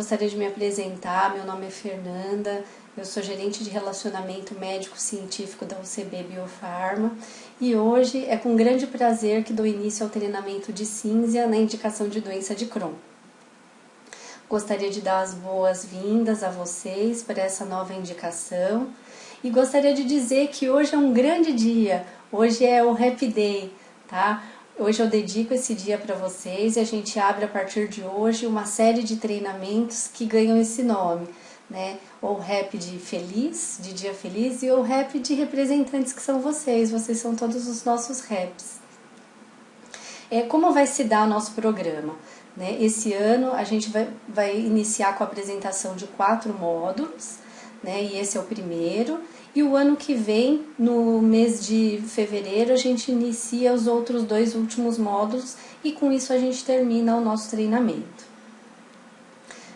Gostaria de me apresentar, meu nome é Fernanda, eu sou gerente de relacionamento médico-científico da UCB Biofarma e hoje é com grande prazer que dou início ao treinamento de Cínzia na indicação de doença de Crohn. Gostaria de dar as boas-vindas a vocês para essa nova indicação e gostaria de dizer que hoje é um grande dia, hoje é o Happy Day, tá? Hoje eu dedico esse dia para vocês e a gente abre a partir de hoje uma série de treinamentos que ganham esse nome, né? Ou Happy de feliz, de dia feliz, e o Happy de representantes que são vocês são todos os nossos Happys. Como vai se dar o nosso programa? Né? Esse ano a gente vai iniciar com a apresentação de 4 módulos, né? E esse é o primeiro. E o ano que vem, no mês de fevereiro, a gente inicia os outros 2 últimos módulos e com isso a gente termina o nosso treinamento.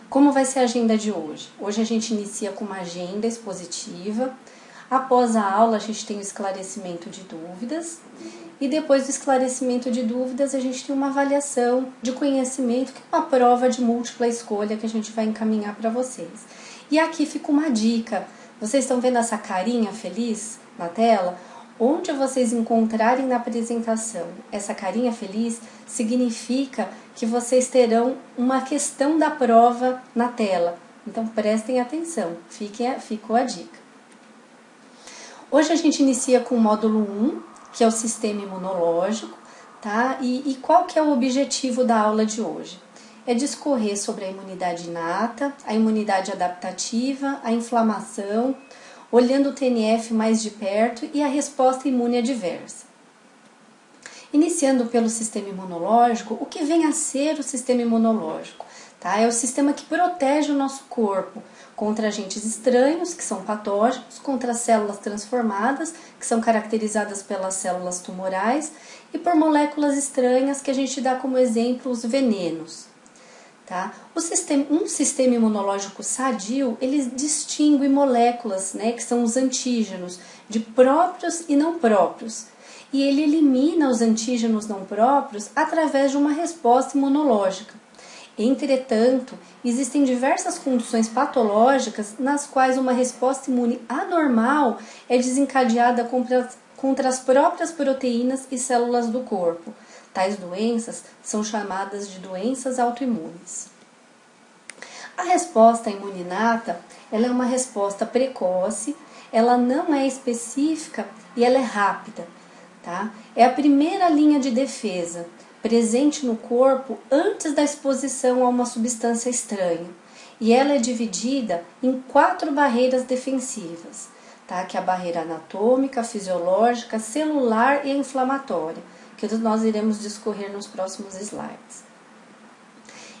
Como vai ser a agenda de hoje? Hoje a gente inicia com uma agenda expositiva. Após a aula, a gente tem o esclarecimento de dúvidas. E depois do esclarecimento de dúvidas, a gente tem uma avaliação de conhecimento, que é uma prova de múltipla escolha que a gente vai encaminhar para vocês. E aqui fica uma dica. Vocês estão vendo essa carinha feliz na tela? Onde vocês encontrarem na apresentação essa carinha feliz, significa que vocês terão uma questão da prova na tela. Então prestem atenção, ficou a dica. Hoje a gente inicia com o módulo 1, que é o sistema imunológico, tá? E qual que é o objetivo da aula de hoje? É discorrer sobre a imunidade inata, a imunidade adaptativa, a inflamação, olhando o TNF mais de perto e a resposta imune adversa. Iniciando pelo sistema imunológico, o que vem a ser o sistema imunológico? Tá? É o sistema que protege o nosso corpo contra agentes estranhos, que são patógenos, contra as células transformadas, que são caracterizadas pelas células tumorais, e por moléculas estranhas, que a gente dá como exemplo os venenos. Tá? Um sistema imunológico sadio, ele distingue moléculas, né, que são os antígenos, de próprios e não próprios. E ele elimina os antígenos não próprios através de uma resposta imunológica. Entretanto, existem diversas condições patológicas nas quais uma resposta imune anormal é desencadeada contra as próprias proteínas e células do corpo. Tais doenças são chamadas de doenças autoimunes. A resposta imune inata, ela é uma resposta precoce, ela não é específica e ela é rápida. Tá? É a primeira linha de defesa presente no corpo antes da exposição a uma substância estranha. E ela é dividida em 4 barreiras defensivas, tá? Que é a barreira anatômica, fisiológica, celular e a inflamatória, que nós iremos discorrer nos próximos slides.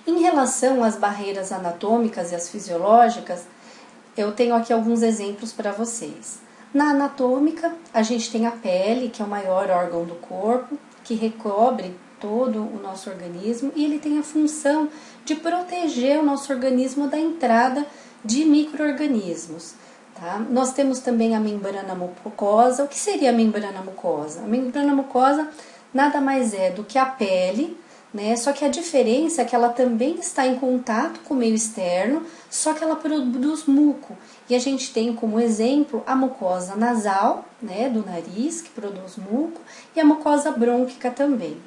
Em relação às barreiras anatômicas e as fisiológicas, eu tenho aqui alguns exemplos para vocês. Na anatômica, a gente tem a pele, que é o maior órgão do corpo, que recobre todo o nosso organismo e ele tem a função de proteger o nosso organismo da entrada de micro-organismos. Tá? Nós temos também a membrana mucosa. O que seria a membrana mucosa? A membrana mucosa nada mais é do que a pele, né? Só que a diferença é que ela também está em contato com o meio externo, só que ela produz muco. E a gente tem como exemplo a mucosa nasal, né, do nariz, que produz muco, e a mucosa brônquica também.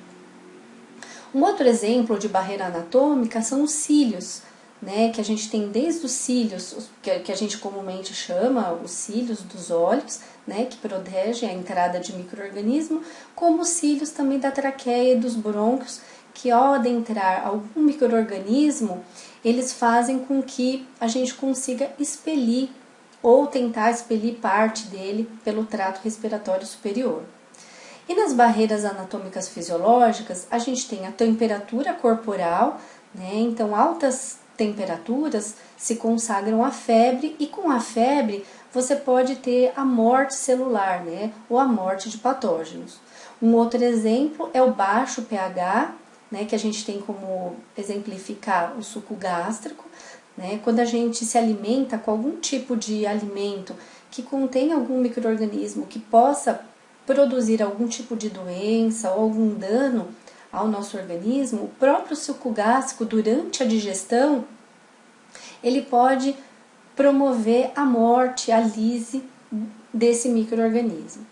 Um outro exemplo de barreira anatômica são os cílios, né, que a gente tem desde os cílios, que a gente comumente chama os cílios dos olhos, né, que protegem a entrada de micro-organismo, como os cílios também da traqueia e dos brônquios, que ao adentrar algum micro-organismo, eles fazem com que a gente consiga expelir ou tentar expelir parte dele pelo trato respiratório superior. E nas barreiras anatômicas fisiológicas, a gente tem a temperatura corporal, né? Então altas temperaturas se consagram à febre e com a febre você pode ter a morte celular, né? Ou a morte de patógenos. Um outro exemplo é o baixo pH, né? Que a gente tem como exemplificar o suco gástrico, né? Quando a gente se alimenta com algum tipo de alimento que contém algum micro-organismo que possa produzir algum tipo de doença ou algum dano ao nosso organismo, o próprio suco gástrico, durante a digestão, ele pode promover a morte, a lise desse micro-organismo.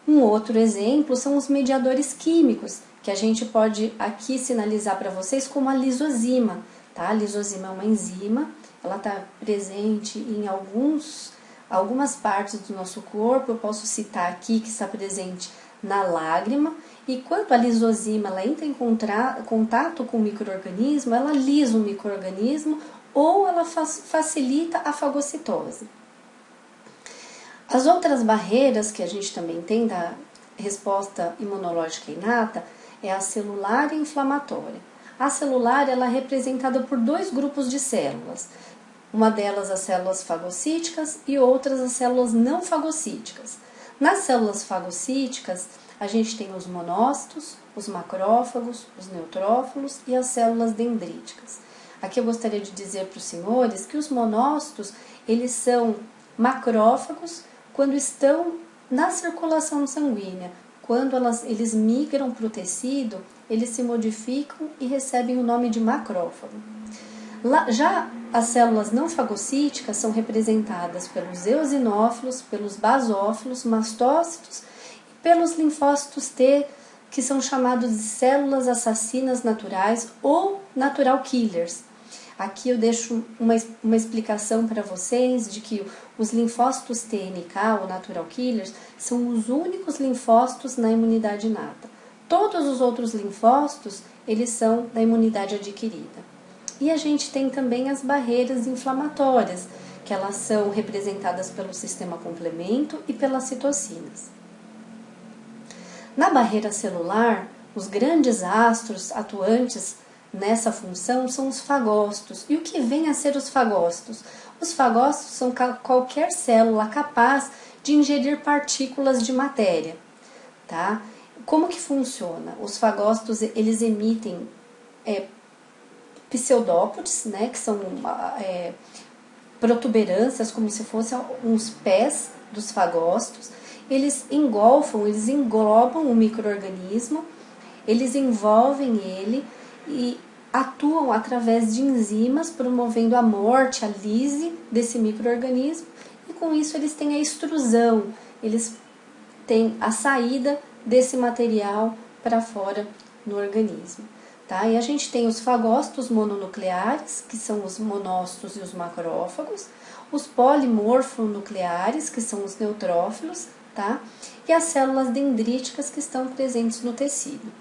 Um outro exemplo são os mediadores químicos, que a gente pode aqui sinalizar para vocês como a lisozima. Tá? A lisozima é uma enzima, ela está presente em algumas partes do nosso corpo. Eu posso citar aqui que está presente na lágrima, e quando a lisozima ela entra em contato com o micro-organismo, ela lisa o micro-organismo ou ela facilita a fagocitose. As outras barreiras que a gente também tem da resposta imunológica inata é a celular e inflamatória. A celular ela é representada por dois grupos de células. Uma delas as células fagocíticas e outras as células não fagocíticas. Nas células fagocíticas, a gente tem os monócitos, os macrófagos, os neutrófilos e as células dendríticas. Aqui eu gostaria de dizer para os senhores que os monócitos, eles são macrófagos quando estão na circulação sanguínea. Quando eles migram para o tecido, eles se modificam e recebem o nome de macrófago. Já as células não fagocíticas são representadas pelos eosinófilos, pelos basófilos, mastócitos e pelos linfócitos T, que são chamados de células assassinas naturais ou natural killers. Aqui eu deixo uma explicação para vocês de que os linfócitos TNK, ou natural killers, são os únicos linfócitos na imunidade inata. Todos os outros linfócitos, eles são da imunidade adquirida. E a gente tem também as barreiras inflamatórias, que elas são representadas pelo sistema complemento e pelas citocinas. Na barreira celular, os grandes astros atuantes nessa função são os fagócitos. E o que vem a ser os fagócitos? Os fagócitos são qualquer célula capaz de ingerir partículas de matéria. Tá? Como que funciona? Os fagócitos, eles emitem pseudópodes, né, que são protuberâncias, como se fossem uns pés dos fagócitos. Eles englobam o micro-organismo, eles envolvem ele e atuam através de enzimas, promovendo a morte, a lise desse micro-organismo, e com isso eles têm a extrusão, eles têm a saída desse material para fora no organismo. Tá? E a gente tem os fagócitos mononucleares, que são os monócitos e os macrófagos, os polimorfonucleares, que são os neutrófilos, tá? E as células dendríticas que estão presentes no tecido.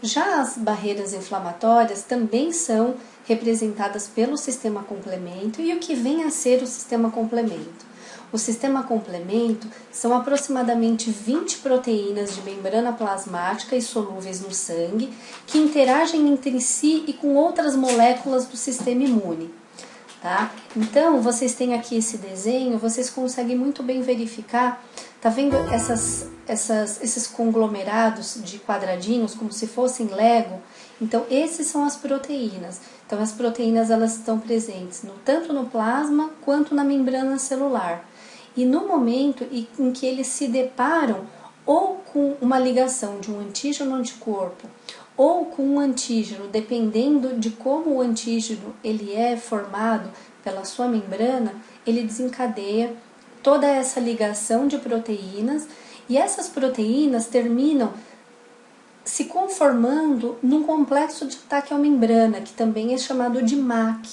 Já as barreiras inflamatórias também são representadas pelo sistema complemento. E o que vem a ser o sistema complemento? O sistema complemento são aproximadamente 20 proteínas de membrana plasmática e solúveis no sangue que interagem entre si e com outras moléculas do sistema imune. Tá? Então, vocês têm aqui esse desenho, vocês conseguem muito bem verificar, tá vendo esses conglomerados de quadradinhos, como se fossem Lego? Então, esses são as proteínas. Então, as proteínas elas estão presentes tanto no plasma quanto na membrana celular. E no momento em que eles se deparam ou com uma ligação de um antígeno-anticorpo ou com um antígeno, dependendo de como o antígeno ele é formado pela sua membrana, ele desencadeia toda essa ligação de proteínas, e essas proteínas terminam se conformando num complexo de ataque à membrana, que também é chamado de MAC.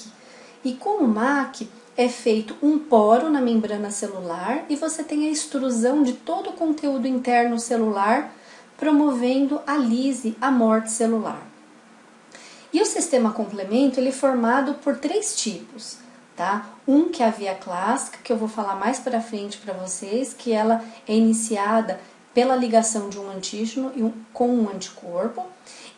E com o MAC é feito um poro na membrana celular e você tem a extrusão de todo o conteúdo interno celular, promovendo a lise, a morte celular. E o sistema complemento ele é formado por 3 tipos. Tá? Um que é a via clássica, que eu vou falar mais para frente para vocês, que ela é iniciada pela ligação de um antígeno com um anticorpo.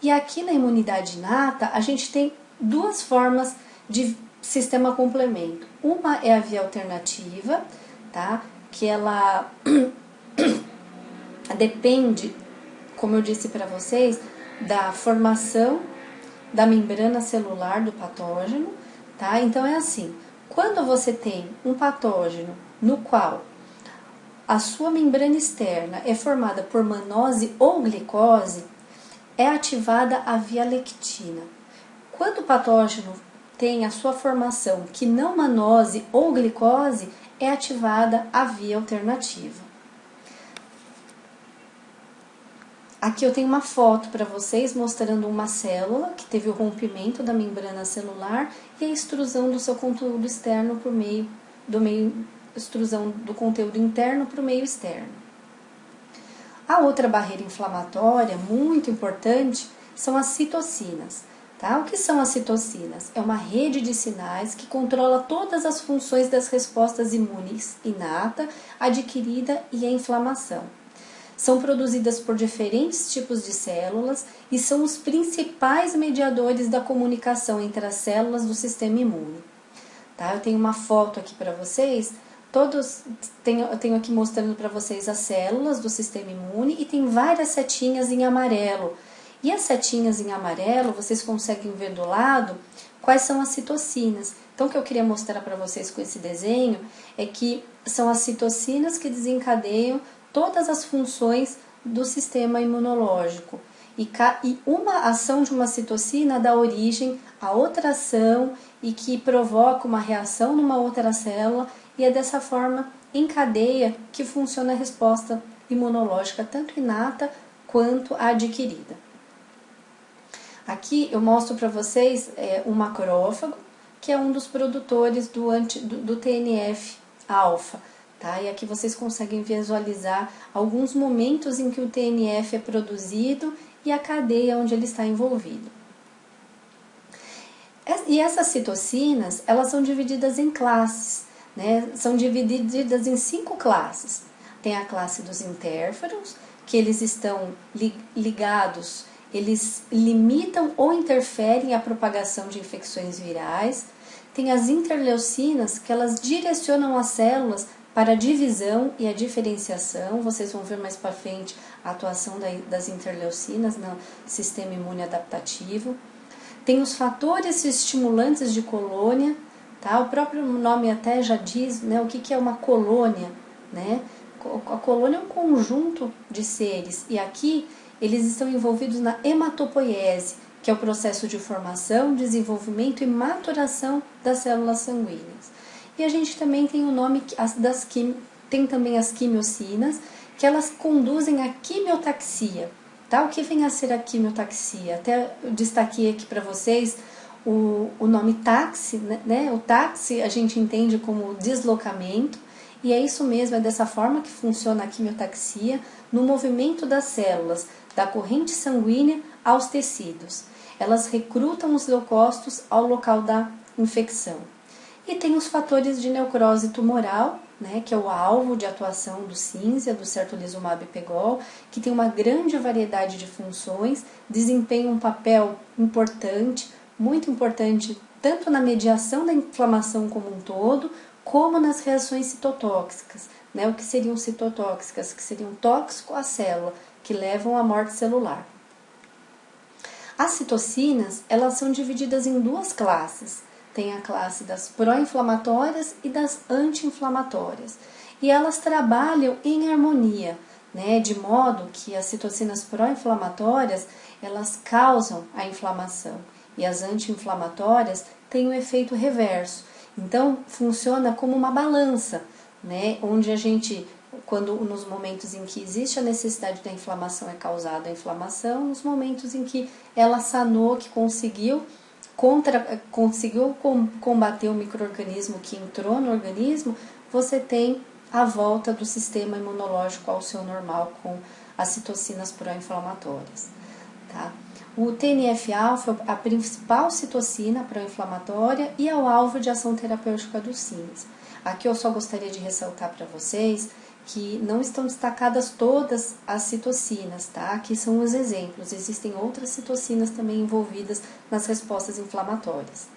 E aqui na imunidade inata, a gente tem 2 formas de sistema complemento. Uma é a via alternativa, tá? Que ela depende, como eu disse para vocês, da formação da membrana celular do patógeno, tá? Então é assim, quando você tem um patógeno no qual a sua membrana externa é formada por manose ou glicose, é ativada a via lectina. Quando o patógeno tem a sua formação quinomanose ou glicose, é ativada a via alternativa. Aqui eu tenho uma foto para vocês mostrando uma célula que teve o rompimento da membrana celular e a extrusão do seu conteúdo externo por extrusão do conteúdo interno para o meio externo. A outra barreira inflamatória muito importante são as citocinas. Tá? O que são as citocinas? É uma rede de sinais que controla todas as funções das respostas imunes inata, adquirida e a inflamação. São produzidas por diferentes tipos de células e são os principais mediadores da comunicação entre as células do sistema imune. Tá? Eu tenho uma foto aqui para vocês. Eu tenho aqui mostrando para vocês as células do sistema imune e tem várias setinhas em amarelo. E as setinhas em amarelo, vocês conseguem ver do lado quais são as citocinas. Então, o que eu queria mostrar para vocês com esse desenho é que são as citocinas que desencadeiam todas as funções do sistema imunológico. E uma ação de uma citocina dá origem a outra ação e que provoca uma reação numa outra célula, e é dessa forma, em cadeia, que funciona a resposta imunológica, tanto inata quanto a adquirida. Aqui eu mostro para vocês um macrófago, que é um dos produtores do TNF-alfa. Tá? E aqui vocês conseguem visualizar alguns momentos em que o TNF é produzido e a cadeia onde ele está envolvido. E essas citocinas, elas são divididas em classes, né? São divididas em 5 classes. Tem a classe dos interferons, que eles estão ligados, eles limitam ou interferem a propagação de infecções virais. Tem as interleucinas, que elas direcionam as células para a divisão e a diferenciação. Vocês vão ver mais para frente a atuação das interleucinas no sistema imune adaptativo. Tem os fatores estimulantes de colônia, tá? O próprio nome até já diz, né, o que é uma colônia, né? A colônia é um conjunto de seres, e aqui eles estão envolvidos na hematopoiese, que é o processo de formação, desenvolvimento e maturação das células sanguíneas. E a gente também tem o nome tem também as quimiocinas, que elas conduzem à quimiotaxia. Tá? O que vem a ser a quimiotaxia? Até eu destaquei aqui para vocês o nome taxi, né? O taxi a gente entende como deslocamento, e é isso mesmo, é dessa forma que funciona a quimiotaxia no movimento das células, da corrente sanguínea aos tecidos. Elas recrutam os leucócitos ao local da infecção. E tem os fatores de necrose tumoral, né, que é o alvo de atuação do Cimzia, do certolizumab pegol, que tem uma grande variedade de funções, desempenha um papel importante, muito importante, tanto na mediação da inflamação como um todo, como nas reações citotóxicas. Né, o que seriam citotóxicas? Que seriam tóxicos à célula, que levam à morte celular. As citocinas, elas são divididas em 2 classes. Tem a classe das pró-inflamatórias e das anti-inflamatórias. E elas trabalham em harmonia, né, de modo que as citocinas pró-inflamatórias, elas causam a inflamação, e as anti-inflamatórias têm um efeito reverso. Então, funciona como uma balança, né, onde a gente, nos momentos em que existe a necessidade da inflamação, é causada a inflamação, nos momentos em que ela sanou, que conseguiu combater o micro-organismo que entrou no organismo, você tem a volta do sistema imunológico ao seu normal com as citocinas pró-inflamatórias. Tá? O TNF-alfa é a principal citocina pró-inflamatória e é o alvo de ação terapêutica do Cimzia. Aqui eu só gostaria de ressaltar para vocês que não estão destacadas todas as citocinas, tá? Aqui são os exemplos, existem outras citocinas também envolvidas nas respostas inflamatórias.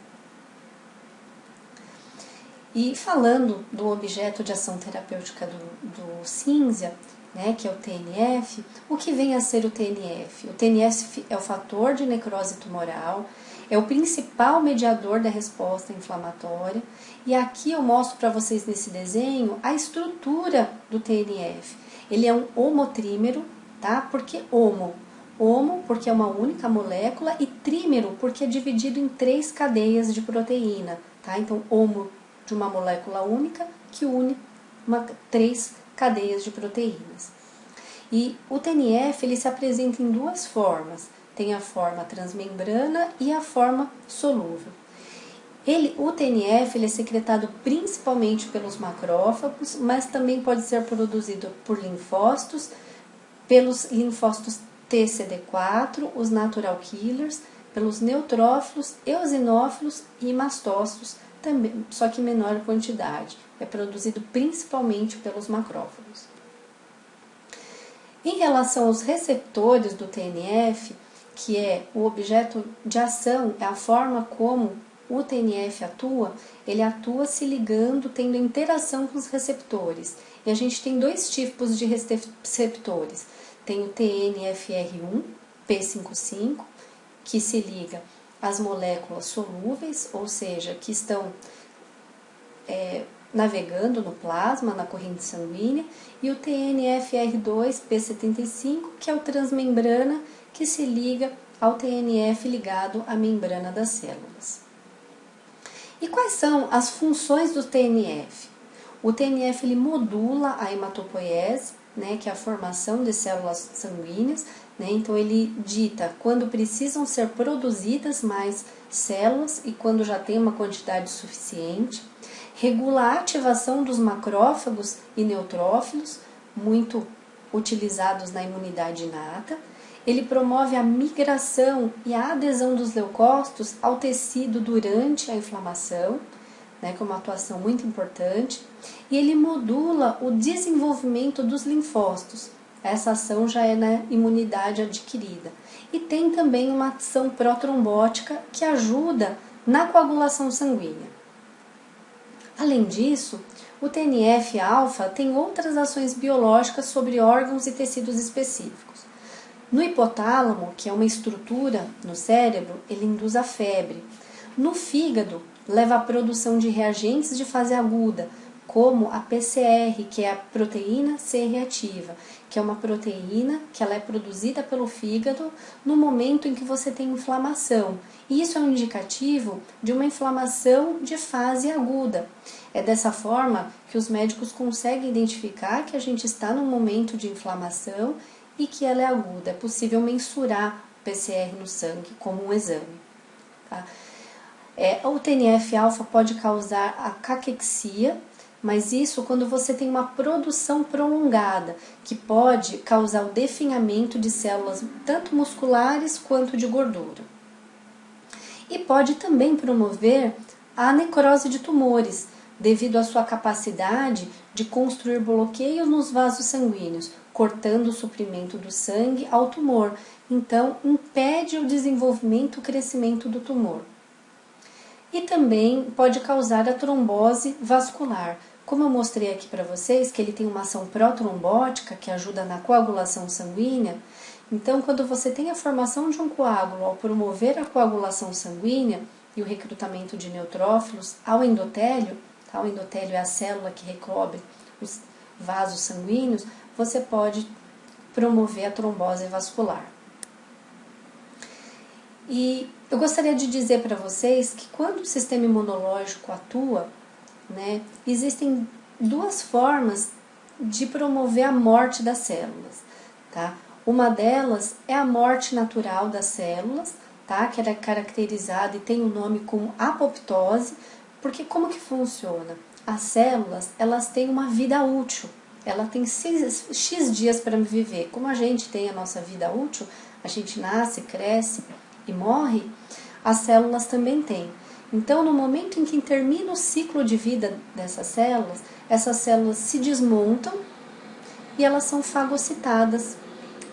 E falando do objeto de ação terapêutica do Cimzia, né, que é o TNF, o que vem a ser o TNF? O TNF é o fator de necrose tumoral, é o principal mediador da resposta inflamatória, e aqui eu mostro para vocês nesse desenho a estrutura do TNF. Ele é um homotrímero, tá? Por que homo? Homo, porque é uma única molécula, e trímero, porque é dividido em 3 cadeias de proteína, tá? Então, homo de uma molécula única que une 3 cadeias de proteínas. E o TNF ele se apresenta em 2 formas, tem a forma transmembrana e a forma solúvel. O TNF ele é secretado principalmente pelos macrófagos, mas também pode ser produzido por linfócitos, pelos linfócitos TCD4, os natural killers, pelos neutrófilos, eosinófilos e mastócitos, também, só que em menor quantidade. É produzido principalmente pelos macrófagos. Em relação aos receptores do TNF, que é o objeto de ação, é a forma como o TNF atua, ele atua se ligando, tendo interação com os receptores. E a gente tem 2 tipos de receptores. Tem o TNFR1, P55, que se liga às moléculas solúveis, ou seja, que estão navegando no plasma, na corrente sanguínea, e o TNFR2, P75, que é o transmembrana, que se liga ao TNF ligado à membrana das células. E quais são as funções do TNF? O TNF ele modula a hematopoiese, né, que é a formação de células sanguíneas, né, então ele dita quando precisam ser produzidas mais células e quando já tem uma quantidade suficiente, regula a ativação dos macrófagos e neutrófilos, muito utilizados na imunidade inata, ele promove a migração e a adesão dos leucócitos ao tecido durante a inflamação, né, que é uma atuação muito importante, e ele modula o desenvolvimento dos linfócitos. Essa ação já é na imunidade adquirida. E tem também uma ação protrombótica que ajuda na coagulação sanguínea. Além disso, o TNF-alfa tem outras ações biológicas sobre órgãos e tecidos específicos. No hipotálamo, que é uma estrutura no cérebro, ele induz a febre. No fígado, leva à produção de reagentes de fase aguda, como a PCR, que é a proteína C reativa, que é uma proteína que ela é produzida pelo fígado no momento em que você tem inflamação. E isso é um indicativo de uma inflamação de fase aguda. É dessa forma que os médicos conseguem identificar que a gente está num momento de inflamação e que ela é aguda. É possível mensurar o PCR no sangue como um exame. Tá? O TNF-alfa pode causar a caquexia, mas isso quando você tem uma produção prolongada, que pode causar o definhamento de células tanto musculares quanto de gordura. E pode também promover a necrose de tumores, devido à sua capacidade de construir bloqueios nos vasos sanguíneos, cortando o suprimento do sangue ao tumor. Então, impede o desenvolvimento e o crescimento do tumor. E também pode causar a trombose vascular. Como eu mostrei aqui para vocês, que ele tem uma ação protrombótica, que ajuda na coagulação sanguínea, então quando você tem a formação de um coágulo ao promover a coagulação sanguínea e o recrutamento de neutrófilos ao endotélio, tá? O endotélio é a célula que recobre os vasos sanguíneos, você pode promover a trombose vascular. E eu gostaria de dizer para vocês que quando o sistema imunológico atua, né, existem 2 formas de promover a morte das células. Tá? Uma delas é a morte natural das células, tá? Que ela é caracterizada e tem o nome como apoptose, porque como que funciona? As células elas têm uma vida útil, ela tem X dias para viver. Como a gente tem a nossa vida útil, a gente nasce, cresce e morre, as células também têm. Então, no momento em que termina o ciclo de vida dessas células, essas células se desmontam e elas são fagocitadas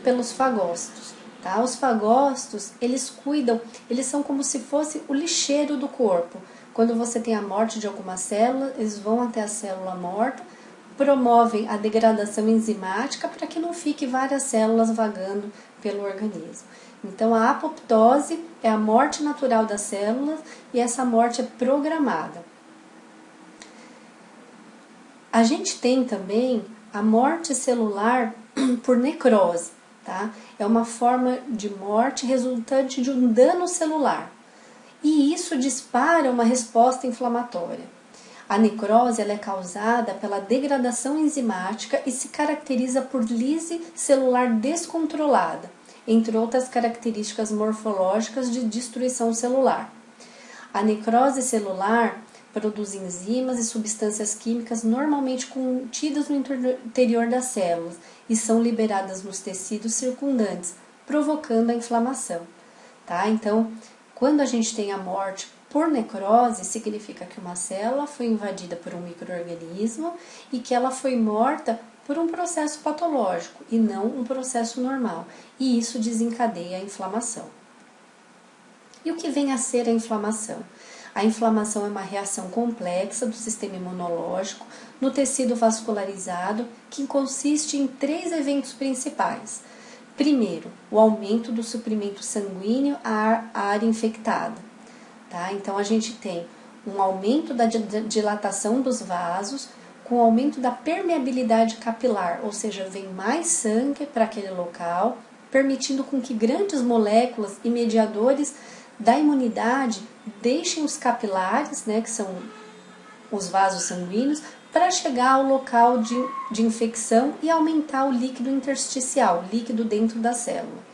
pelos fagócitos. Tá? Os fagócitos, eles cuidam, eles são como se fosse o lixeiro do corpo. Quando você tem a morte de alguma célula, eles vão até a célula morta, promovem a degradação enzimática para que não fique várias células vagando pelo organismo. Então, a apoptose é a morte natural das células e essa morte é programada. A gente tem também a morte celular por necrose. tá? É uma forma de morte resultante de um dano celular. E isso dispara uma resposta inflamatória. A necrose ela é causada pela degradação enzimática e se caracteriza por lise celular descontrolada, entre outras características morfológicas de destruição celular. A necrose celular produz enzimas e substâncias químicas normalmente contidas no interior das células e são liberadas nos tecidos circundantes, provocando a inflamação. Tá? Então, quando a gente tem a morte por necrose, significa que uma célula foi invadida por um micro-organismo e que ela foi morta por um processo patológico e não um processo normal. E isso desencadeia a inflamação. E o que vem a ser a inflamação? A inflamação é uma reação complexa do sistema imunológico no tecido vascularizado que consiste em 3 eventos principais. Primeiro, o aumento do suprimento sanguíneo à área infectada. Tá? Então, a gente tem um aumento da dilatação dos vasos, com o aumento da permeabilidade capilar, ou seja, vem mais sangue para aquele local, permitindo com que grandes moléculas e mediadores da imunidade deixem os capilares, né, que são os vasos sanguíneos, para chegar ao local de infecção e aumentar o líquido intersticial, líquido dentro da célula.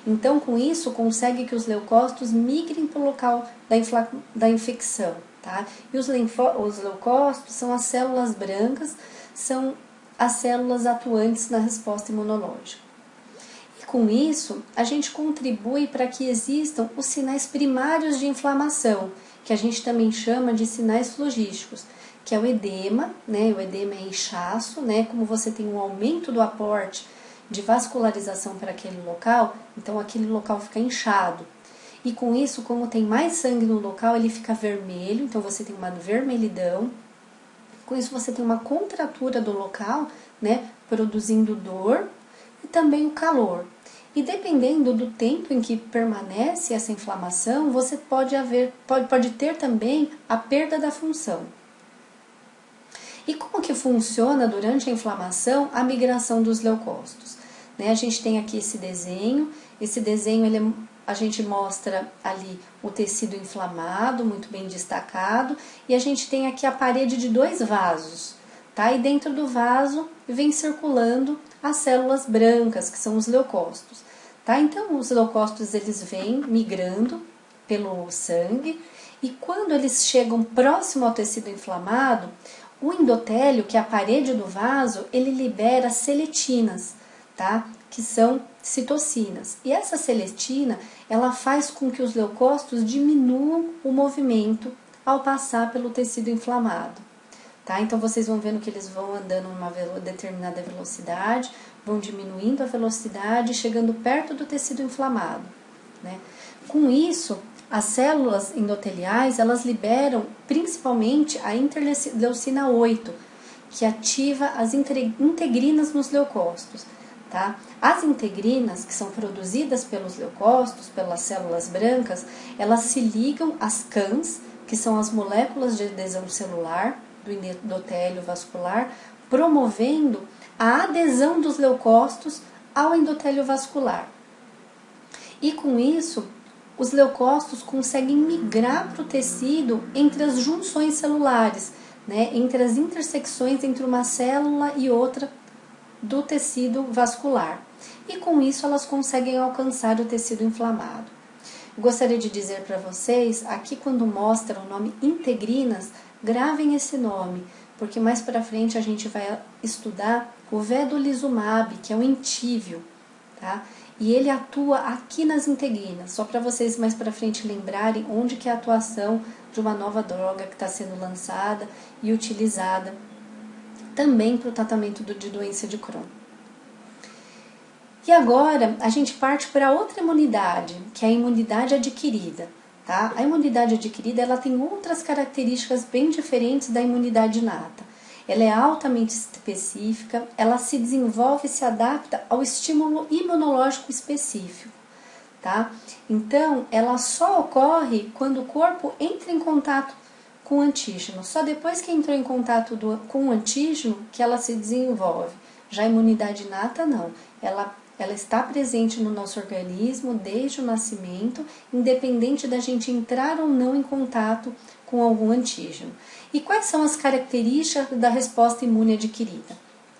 Então, com isso, consegue que os leucócitos migrem para o local da infecção. Tá? E os leucócitos são as células brancas, são as células atuantes na resposta imunológica. E com isso, a gente contribui para que existam os sinais primários de inflamação, que a gente também chama de sinais flogísticos, que é o edema, né? O edema é inchaço, né? Como você tem um aumento do aporte de vascularização para aquele local, então aquele local fica inchado. E com isso, como tem mais sangue no local, ele fica vermelho, então você tem uma vermelhidão. Com isso você tem uma contratura do local, né? Produzindo dor e também o calor. E dependendo do tempo em que permanece essa inflamação, você pode ter também a perda da função. E como que funciona durante a inflamação a migração dos leucócitos? Né, a gente tem aqui esse desenho a gente mostra ali o tecido inflamado, muito bem destacado, e a gente tem aqui a parede de 2 vasos, tá? E dentro do vaso vem circulando as células brancas, que são os leucócitos, tá? Então, os leucócitos eles vêm migrando pelo sangue, e quando eles chegam próximo ao tecido inflamado, o endotélio, que é a parede do vaso, ele libera seletinas, tá? Que são citocinas. E essa seletina, ela faz com que os leucócitos diminuam o movimento ao passar pelo tecido inflamado. Tá? Então, vocês vão vendo que eles vão andando numa determinada velocidade, vão diminuindo a velocidade, chegando perto do tecido inflamado. Né? Com isso, as células endoteliais, elas liberam principalmente a interleucina 8, que ativa as integrinas nos leucócitos. Tá? As integrinas, que são produzidas pelos leucócitos, pelas células brancas, elas se ligam às CANs, que são as moléculas de adesão celular do endotélio vascular, promovendo a adesão dos leucócitos ao endotélio vascular. E com isso, os leucócitos conseguem migrar para o tecido entre as junções celulares, né? Entre as intersecções entre uma célula e outra do tecido vascular. E com isso elas conseguem alcançar o tecido inflamado. Gostaria de dizer para vocês, aqui quando mostra o nome integrinas, gravem esse nome, porque mais para frente a gente vai estudar o vedolizumab, que é o Entyvio, tá? E ele atua aqui nas integrinas, só para vocês mais para frente lembrarem onde que é a atuação de uma nova droga que está sendo lançada e utilizada também para o tratamento de doença de Crohn. E agora a gente parte para outra imunidade, que é a imunidade adquirida. Tá? A imunidade adquirida ela tem outras características bem diferentes da imunidade inata. Ela é altamente específica, ela se desenvolve e se adapta ao estímulo imunológico específico. Tá? Então, ela só ocorre quando o corpo entra em contato com o antígeno. Só depois que entrou em contato com o antígeno que ela se desenvolve. Já a imunidade inata não. Ela ela está presente no nosso organismo desde o nascimento, independente da gente entrar ou não em contato com algum antígeno. E quais são as características da resposta imune adquirida?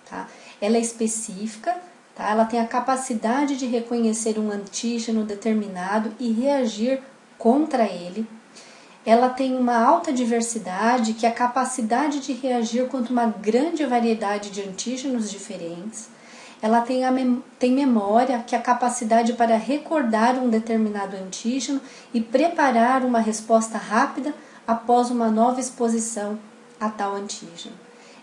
Tá? Ela é específica, tá? Ela tem a capacidade de reconhecer um antígeno determinado e reagir contra ele. Ela tem uma alta diversidade, que é a capacidade de reagir contra uma grande variedade de antígenos diferentes. Ela tem memória, que é a capacidade para recordar um determinado antígeno e preparar uma resposta rápida após uma nova exposição a tal antígeno.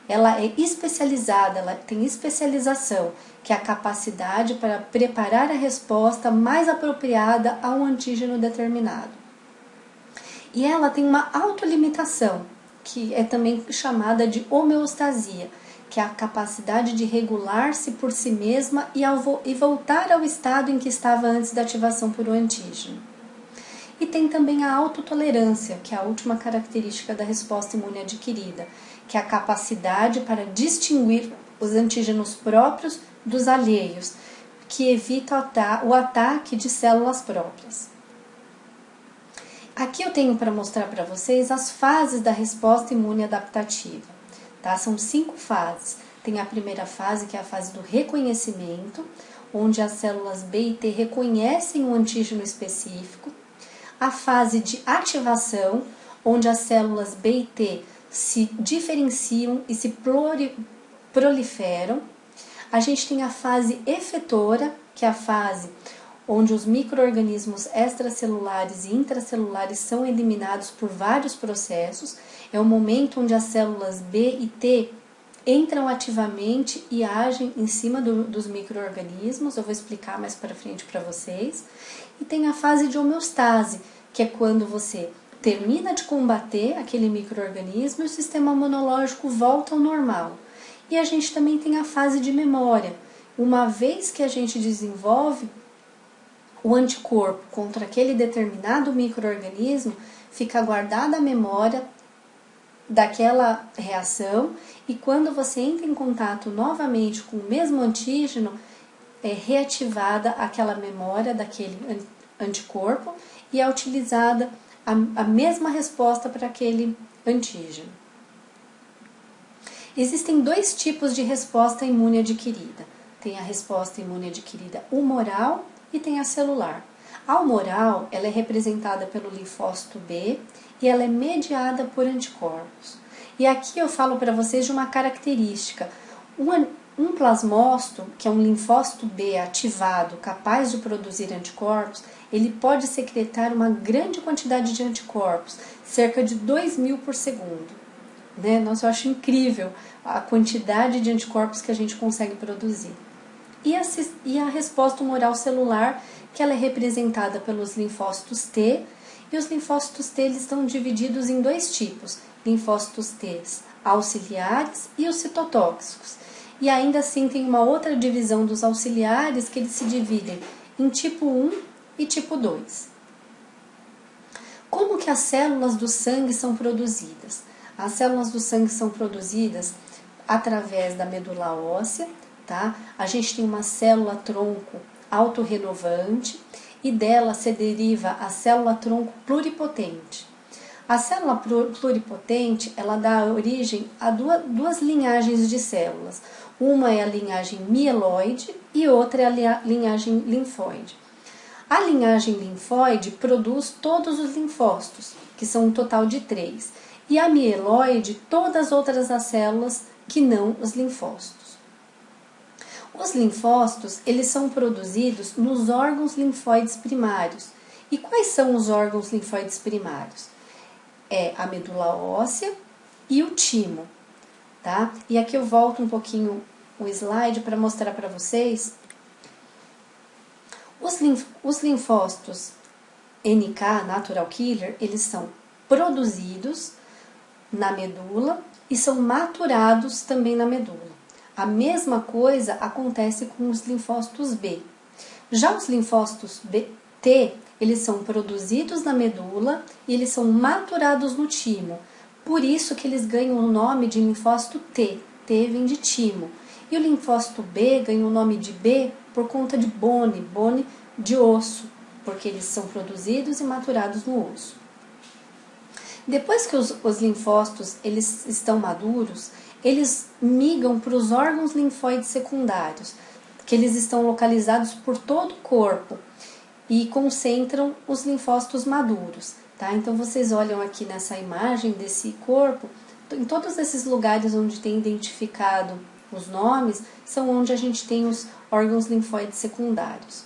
Ela é especializada, ela tem especialização, que é a capacidade para preparar a resposta mais apropriada a um antígeno determinado. E ela tem uma autolimitação, que é também chamada de homeostasia, que é a capacidade de regular-se por si mesma e voltar ao estado em que estava antes da ativação por um antígeno. E tem também a autotolerância, que é a última característica da resposta imune adquirida, que é a capacidade para distinguir os antígenos próprios dos alheios, que evita o ataque de células próprias. Aqui eu tenho para mostrar para vocês as fases da resposta imune adaptativa. Tá? São 5 fases. Tem a primeira fase, que é a fase do reconhecimento, onde as células B e T reconhecem um antígeno específico. A fase de ativação, onde as células B e T se diferenciam e se proliferam. A gente tem a fase efetora, que é a fase onde os micro-organismos extracelulares e intracelulares são eliminados por vários processos. É o momento onde as células B e T entram ativamente e agem em cima dos micro-organismos. Eu vou explicar mais para frente para vocês. E tem a fase de homeostase, que é quando você termina de combater aquele micro-organismo e o sistema imunológico volta ao normal. E a gente também tem a fase de memória. Uma vez que a gente desenvolve o anticorpo contra aquele determinado micro-organismo, fica guardada a memória daquela reação, e quando você entra em contato novamente com o mesmo antígeno, é reativada aquela memória daquele anticorpo e é utilizada a mesma resposta para aquele antígeno. Existem 2 tipos de resposta imune adquirida. Tem a resposta imune adquirida humoral e tem a celular. A humoral, ela é representada pelo linfócito B e ela é mediada por anticorpos. E aqui eu falo para vocês de uma característica. Um plasmócito, que é um linfócito B ativado, capaz de produzir anticorpos, ele pode secretar uma grande quantidade de anticorpos, cerca de 2.000 por segundo. Né? Nossa, eu acho incrível a quantidade de anticorpos que a gente consegue produzir. E a resposta humoral celular, que ela é representada pelos linfócitos T, e os linfócitos T eles estão divididos em 2 tipos, linfócitos T auxiliares e os citotóxicos. E ainda assim tem uma outra divisão dos auxiliares, que eles se dividem em tipo 1 e tipo 2. Como que as células do sangue são produzidas? As células do sangue são produzidas através da medula óssea, tá? A gente tem uma célula tronco autorrenovante e dela se deriva a célula tronco pluripotente. A célula pluripotente, ela dá origem a duas linhagens de células. Uma é a linhagem mieloide e outra é a linhagem linfóide. A linhagem linfóide produz todos os linfócitos, que são um total de 3. E a mieloide, todas as outras as células que não os linfócitos. Os linfócitos, eles são produzidos nos órgãos linfóides primários. E quais são os órgãos linfóides primários? É a medula óssea e o timo, tá? E aqui eu volto um pouquinho o slide para mostrar para vocês. Os linfócitos NK, Natural Killer, eles são produzidos na medula e são maturados também na medula. A mesma coisa acontece com os linfócitos B. Já os linfócitos T, eles são produzidos na medula e eles são maturados no timo. Por isso que eles ganham o nome de linfócito T. T vem de timo. E o linfócito B ganha o nome de B por conta de bone de osso, porque eles são produzidos e maturados no osso. Depois que os linfócitos eles estão maduros, eles migram para os órgãos linfóides secundários, que eles estão localizados por todo o corpo e concentram os linfócitos maduros. Tá? Então vocês olham aqui nessa imagem desse corpo, em todos esses lugares onde tem identificado os nomes, são onde a gente tem os órgãos linfóides secundários.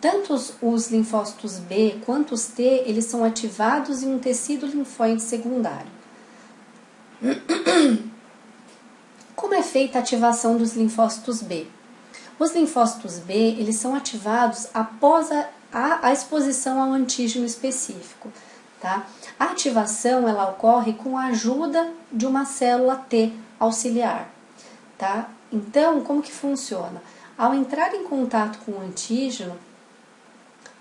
Tanto os linfócitos B quanto os T, eles são ativados em um tecido linfóide secundário. Como é feita a ativação dos linfócitos B? Os linfócitos B, eles são ativados após a exposição ao antígeno específico. Tá? A ativação ela ocorre com a ajuda de uma célula T auxiliar. Tá? Então, como que funciona? Ao entrar em contato com o antígeno,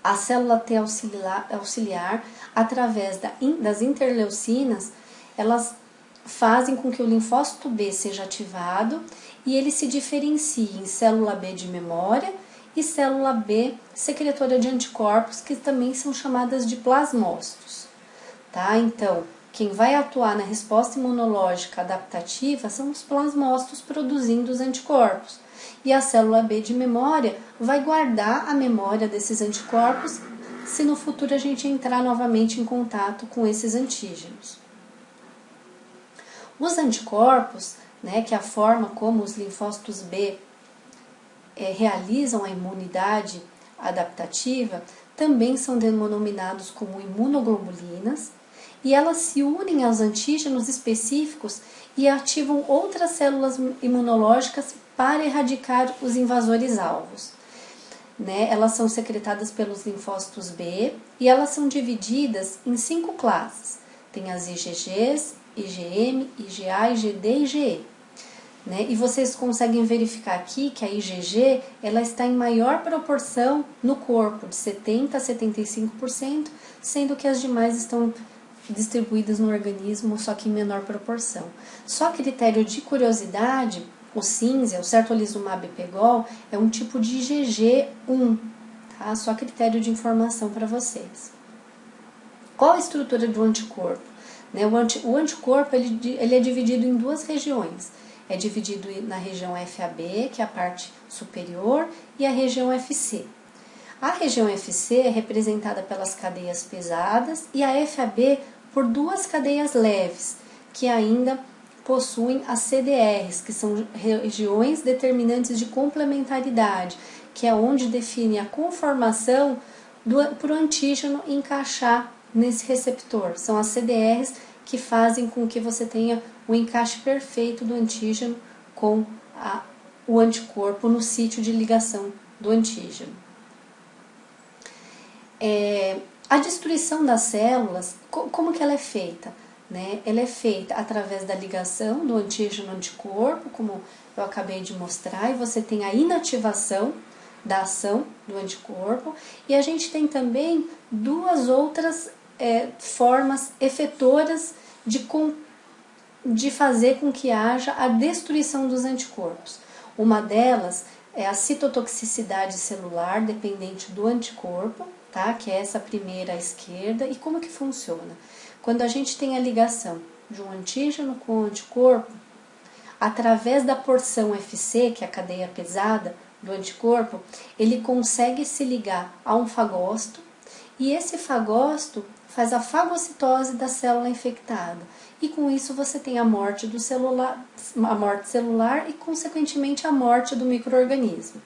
a célula T auxiliar, através das interleucinas, elas fazem com que o linfócito B seja ativado e ele se diferencie em célula B de memória e célula B secretora de anticorpos, que também são chamadas de plasmócitos. Tá? Então, quem vai atuar na resposta imunológica adaptativa são os plasmócitos produzindo os anticorpos. E a célula B de memória vai guardar a memória desses anticorpos se no futuro a gente entrar novamente em contato com esses antígenos. Os anticorpos, né, que é a forma como os linfócitos B realizam a imunidade adaptativa, também são denominados como imunoglobulinas, e elas se unem aos antígenos específicos e ativam outras células imunológicas para erradicar os invasores alvos. Né? Elas são secretadas pelos linfócitos B e elas são divididas em 5 classes. Tem as IgGs, IgM, IgA, IgD e IgE. Né? E vocês conseguem verificar aqui que a IgG ela está em maior proporção no corpo, de 70% a 75%, sendo que as demais estão distribuídas no organismo, só que em menor proporção. Só a critério de curiosidade, o cinza, o certolizumab pegol, é um tipo de IgG1, tá? Só a critério de informação para vocês. Qual a estrutura do anticorpo? Né? O anticorpo ele é dividido em 2 regiões. É dividido na região FAB, que é a parte superior, e a região FC. A região FC é representada pelas cadeias pesadas e a FAB por 2 cadeias leves, que ainda possuem as CDRs, que são regiões determinantes de complementaridade, que é onde define a conformação para o antígeno encaixar nesse receptor. São as CDRs que fazem com que você tenha o encaixe perfeito do antígeno com o anticorpo no sítio de ligação do antígeno. A destruição das células, como que ela é feita? Né? Ela é feita através da ligação do antígeno-anticorpo, como eu acabei de mostrar, e você tem a inativação da ação do anticorpo, e a gente tem também 2 outras formas efetoras de fazer com que haja a destruição dos anticorpos. Uma delas é a citotoxicidade celular dependente do anticorpo, tá? Que é essa primeira à esquerda. E como que funciona? Quando a gente tem a ligação de um antígeno com o anticorpo, através da porção FC, que é a cadeia pesada do anticorpo, ele consegue se ligar a um fagócito, e esse fagócito faz a fagocitose da célula infectada. E com isso você tem a morte celular e, consequentemente, a morte do micro-organismo.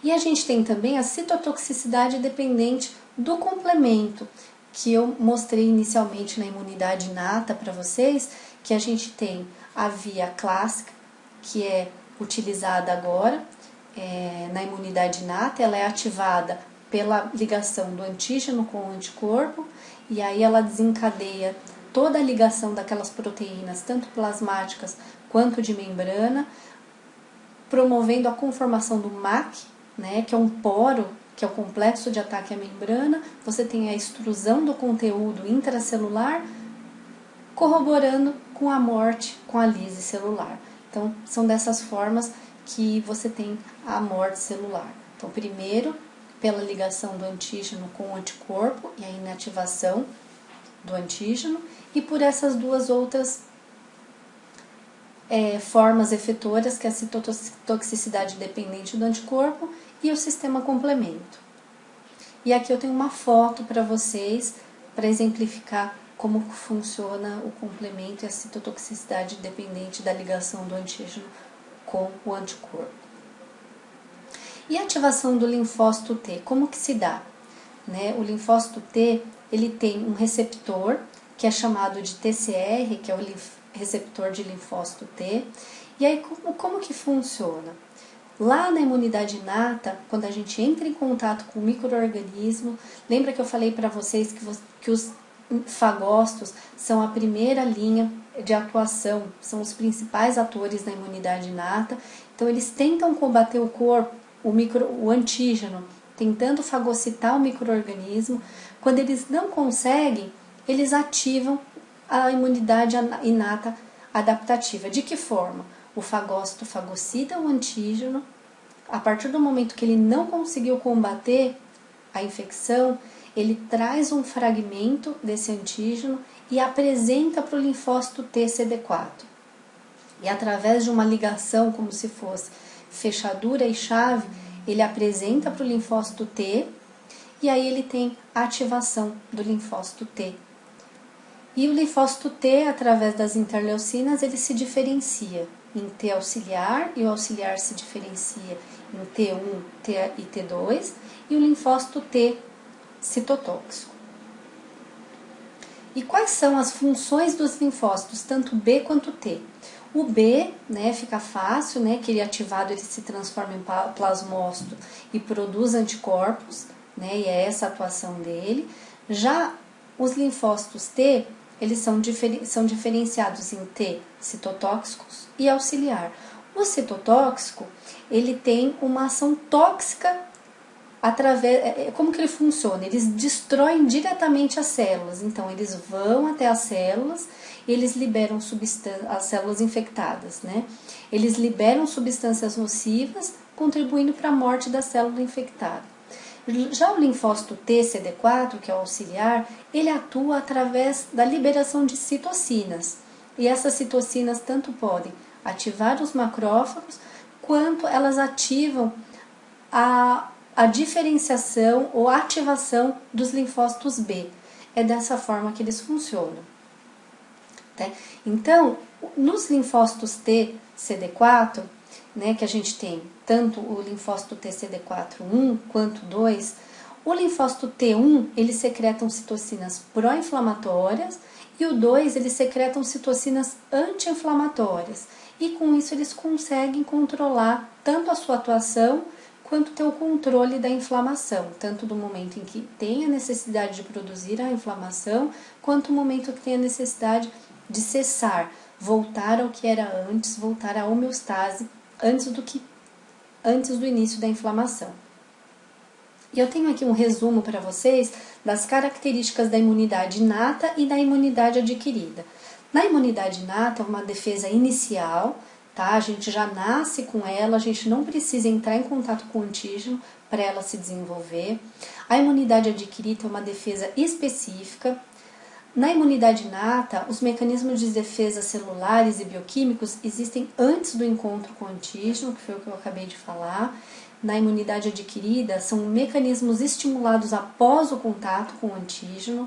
E a gente tem também a citotoxicidade dependente do complemento, que eu mostrei inicialmente na imunidade inata para vocês, que a gente tem a via clássica, que é utilizada agora na imunidade inata, ela é ativada pela ligação do antígeno com o anticorpo, e aí ela desencadeia toda a ligação daquelas proteínas, tanto plasmáticas quanto de membrana, promovendo a conformação do MAC, né, que é um poro, que é o complexo de ataque à membrana. Você tem a extrusão do conteúdo intracelular, corroborando com a morte, com a lise celular. Então, são dessas formas que você tem a morte celular. Então, primeiro, pela ligação do antígeno com o anticorpo e a inativação do antígeno, e por essas duas outras formas efetoras, que é a citotoxicidade dependente do anticorpo e o sistema complemento. E aqui eu tenho uma foto para vocês, para exemplificar como funciona o complemento e a citotoxicidade dependente da ligação do antígeno com o anticorpo. E a ativação do linfócito T, como que se dá? O linfócito T, ele tem um receptor, que é chamado de TCR, que é o receptor de linfócito T. E aí, como que funciona? Lá na imunidade inata, quando a gente entra em contato com o micro-organismo, lembra que eu falei para vocês que os fagócitos são a primeira linha de atuação, são os principais atores da imunidade inata. Então, eles tentam combater o corpo, o antígeno, tentando fagocitar o micro-organismo. Quando eles não conseguem, eles ativam a imunidade inata adaptativa. De que forma? O fagócito fagocita o antígeno. A partir do momento que ele não conseguiu combater a infecção, ele traz um fragmento desse antígeno e apresenta para o linfócito T CD4. E através de uma ligação, como se fosse fechadura e chave, ele apresenta para o linfócito T, e aí ele tem a ativação do linfócito T. E o linfócito T, através das interleucinas, ele se diferencia em T auxiliar, e o auxiliar se diferencia em T1 e T2, e o linfócito T citotóxico. E quais são as funções dos linfócitos, tanto B quanto T? O B, fica fácil, que ele ativado ele se transforma em plasmócito e produz anticorpos, e é essa a atuação dele. Já os linfócitos T, eles são diferenciados em T citotóxicos e auxiliar. O citotóxico, ele tem uma ação tóxica como que ele funciona? Eles destroem diretamente as células, então eles vão até as células e eles liberam as células infectadas, Eles liberam substâncias nocivas, contribuindo para a morte da célula infectada. Já o linfócito T CD4, que é o auxiliar, ele atua através da liberação de citocinas. E essas citocinas tanto podem ativar os macrófagos, quanto elas ativam a diferenciação ou ativação dos linfócitos B. É dessa forma que eles funcionam. Então, nos linfócitos T CD4, que a gente tem tanto o linfócito T CD4-1 quanto 2, o linfócito T1, eles secretam citocinas pró-inflamatórias, e o 2, eles secretam citocinas anti-inflamatórias. E com isso eles conseguem controlar tanto a sua atuação quanto ter o controle da inflamação, tanto do momento em que tem a necessidade de produzir a inflamação, quanto o momento que tem a necessidade de cessar, voltar ao que era antes, voltar à homeostase, antes do início da inflamação. E eu tenho aqui um resumo para vocês das características da imunidade inata e da imunidade adquirida. Na imunidade inata é uma defesa inicial, a gente já nasce com ela, a gente não precisa entrar em contato com o antígeno para ela se desenvolver. A imunidade adquirida é uma defesa específica. Na imunidade inata, os mecanismos de defesa celulares e bioquímicos existem antes do encontro com o antígeno, que foi o que eu acabei de falar. Na imunidade adquirida, são mecanismos estimulados após o contato com o antígeno.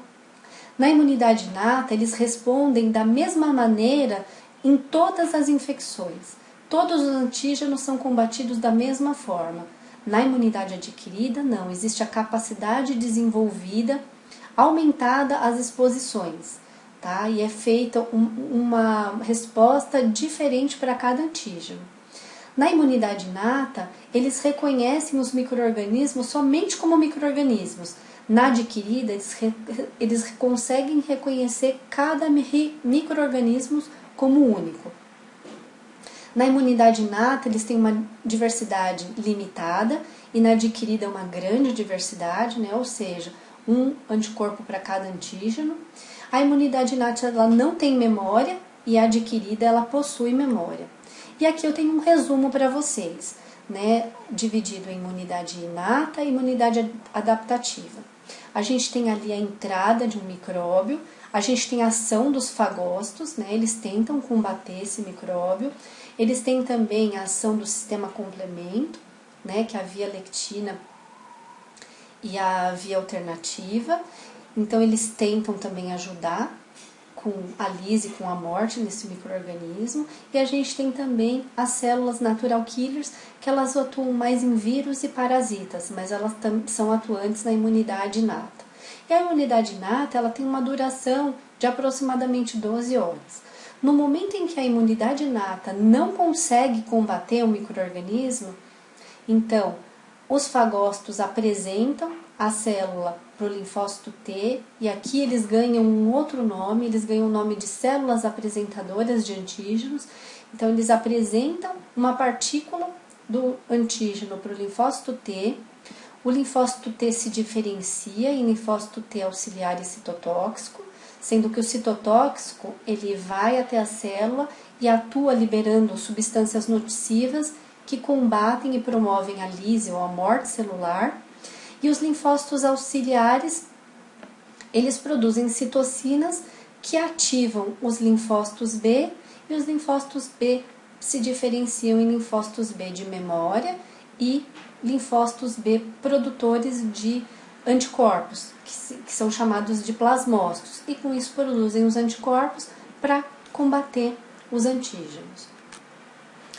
Na imunidade inata, eles respondem da mesma maneira em todas as infecções. Todos os antígenos são combatidos da mesma forma. Na imunidade adquirida, não. Existe a capacidade desenvolvida, aumentada às exposições, E é feita uma resposta diferente para cada antígeno. Na imunidade inata, eles reconhecem os micro-organismos somente como micro-organismos. Na adquirida, eles conseguem reconhecer cada micro-organismo como único. Na imunidade inata, eles têm uma diversidade limitada, e na adquirida uma grande diversidade, ou seja, um anticorpo para cada antígeno. A imunidade inata ela não tem memória, e a adquirida ela possui memória. E aqui eu tenho um resumo para vocês, né, dividido em imunidade inata e imunidade adaptativa. A gente tem ali a entrada de um micróbio, a gente tem a ação dos fagócitos, né, eles tentam combater esse micróbio, eles têm também a ação do sistema complemento, né, que é a via lectina e a via alternativa, então eles tentam também ajudar com a lise, com a morte nesse micro-organismo, e a gente tem também as células natural killers, que elas atuam mais em vírus e parasitas, mas elas são atuantes na imunidade inata. E a imunidade inata, ela tem uma duração de aproximadamente 12 horas. No momento em que a imunidade inata não consegue combater o micro-organismo, então os fagócitos apresentam a célula para o linfócito T, e aqui eles ganham um outro nome, eles ganham o nome de células apresentadoras de antígenos. Então eles apresentam uma partícula do antígeno para o linfócito T, o linfócito T se diferencia em linfócito T auxiliar e citotóxico, sendo que o citotóxico ele vai até a célula e atua liberando substâncias nocivas que combatem e promovem a lise ou a morte celular. E os linfócitos auxiliares, eles produzem citocinas que ativam os linfócitos B, e os linfócitos B se diferenciam em linfócitos B de memória e linfócitos B produtores de anticorpos, que são chamados de plasmócitos, e com isso produzem os anticorpos para combater os antígenos.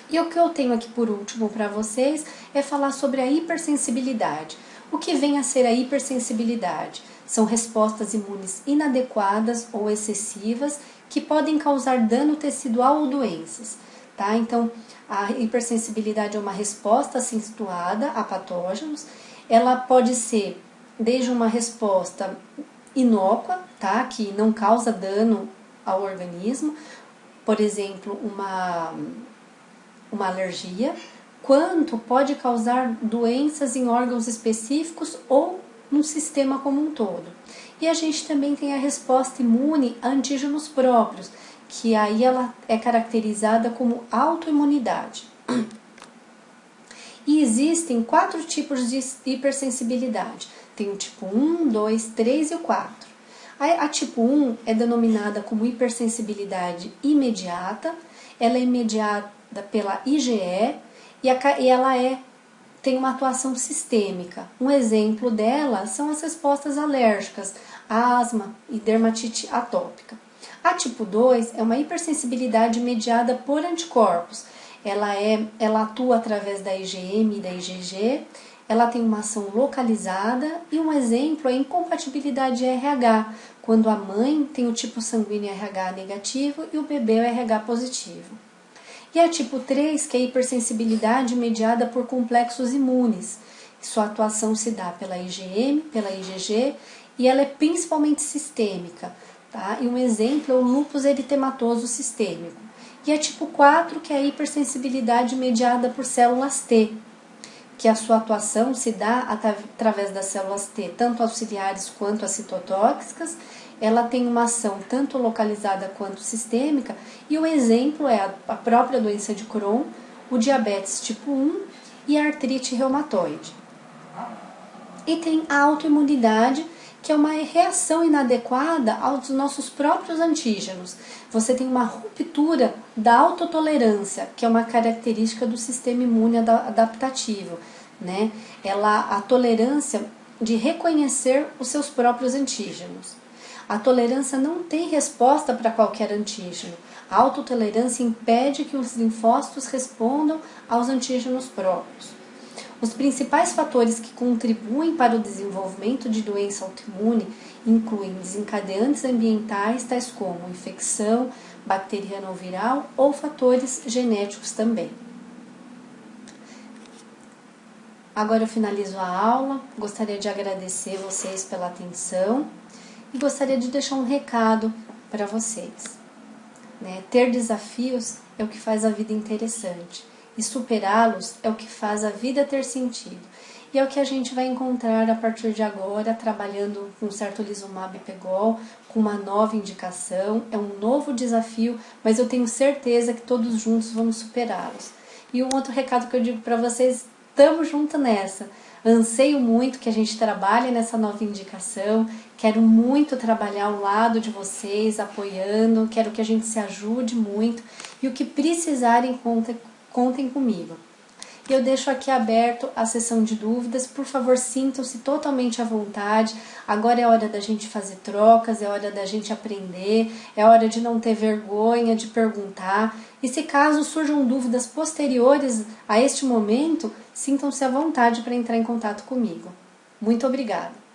E o que eu tenho aqui por último para vocês é falar sobre a hipersensibilidade. O que vem a ser a hipersensibilidade? São respostas imunes inadequadas ou excessivas que podem causar dano tecidual ou doenças. Tá? Então, a hipersensibilidade é uma resposta acentuada a patógenos. Ela pode ser desde uma resposta inócua, tá? Que não causa dano ao organismo, por exemplo, uma alergia, quanto pode causar doenças em órgãos específicos ou no sistema como um todo. E a gente também tem a resposta imune a antígenos próprios, que aí ela é caracterizada como autoimunidade. E existem 4 tipos de hipersensibilidade. Tem o tipo 1, 2, 3 e o 4. A tipo 1 é denominada como hipersensibilidade imediata, ela é imediata pela IgE, e ela tem uma atuação sistêmica. Um exemplo dela são as respostas alérgicas, asma e dermatite atópica. A tipo 2 é uma hipersensibilidade mediada por anticorpos. Ela atua através da IgM e da IgG, ela tem uma ação localizada, e um exemplo é a incompatibilidade RH, quando a mãe tem o tipo sanguíneo RH negativo e o bebê é o RH positivo. E a tipo 3, que é a hipersensibilidade mediada por complexos imunes. Sua atuação se dá pela IgM, pela IgG, e ela é principalmente sistêmica. Tá? E um exemplo é o lúpus eritematoso sistêmico. E a tipo 4, que é a hipersensibilidade mediada por células T, que a sua atuação se dá através das células T, tanto auxiliares quanto as citotóxicas. Ela tem uma ação tanto localizada quanto sistêmica, e o exemplo é a própria doença de Crohn, o diabetes tipo 1 e a artrite reumatoide. E tem a autoimunidade, que é uma reação inadequada aos nossos próprios antígenos. Você tem uma ruptura da autotolerância, que é uma característica do sistema imune adaptativo, né? A tolerância de reconhecer os seus próprios antígenos. A tolerância não tem resposta para qualquer antígeno. A autotolerância impede que os linfócitos respondam aos antígenos próprios. Os principais fatores que contribuem para o desenvolvimento de doença autoimune incluem desencadeantes ambientais, tais como infecção bacteriana ou viral, ou fatores genéticos também. Agora eu finalizo a aula, gostaria de agradecer vocês pela atenção e gostaria de deixar um recado para vocês. Ter desafios é o que faz a vida interessante, e superá-los é o que faz a vida ter sentido. e é o que a gente vai encontrar a partir de agora, trabalhando com Certolizumab Pegol, com uma nova indicação. É um novo desafio, mas eu tenho certeza que todos juntos vamos superá-los. E um outro recado que eu digo para vocês, estamos juntos nessa. Anseio muito que a gente trabalhe nessa nova indicação, quero muito trabalhar ao lado de vocês, apoiando, quero que a gente se ajude muito e o que precisarem, contem comigo. Eu deixo aqui aberto a sessão de dúvidas, por favor sintam-se totalmente à vontade, agora é hora da gente fazer trocas, é hora da gente aprender, é hora de não ter vergonha de perguntar, e se caso surjam dúvidas posteriores a este momento, sintam-se à vontade para entrar em contato comigo. Muito obrigada!